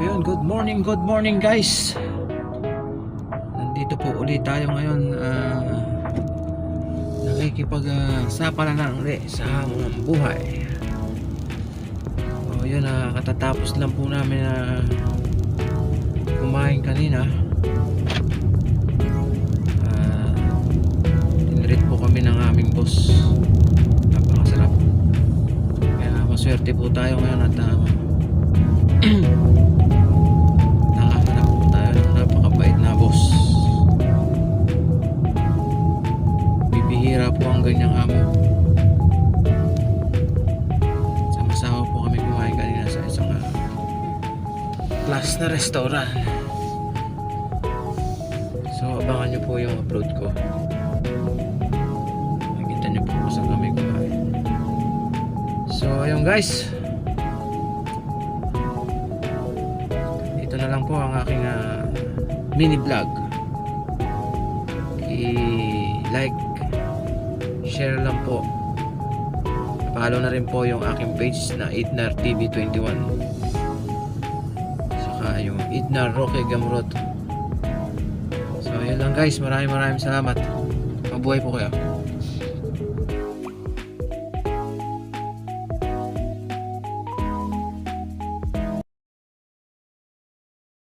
Ayun, good morning guys. Nandito po ulit tayo ngayon. Nakikipag-sapala na ulit sa hamon ng buhay. Yun, katatapos lang po namin na kumain kanina. Tinreat po kami ng aming boss. Napakasarap. Kaya maswerte po tayo ngayon at nakahanap po tayo ng napakabait na boss. Bibihira po ang ganyang amo. Sama-sama po kami kumain kanina sa isang class na restaurant. So abangan nyo po yung upload ko. Nakikita nyo po kung saan kami kumain. So ayun guys, ito na lang po ang aking mini vlog. I-like, share lang po, follow na rin po yung aking page na Idnar TV 21, saka yung Idnar Roque Gamrot. So yun lang guys, maraming salamat. Mabuhay po kayo.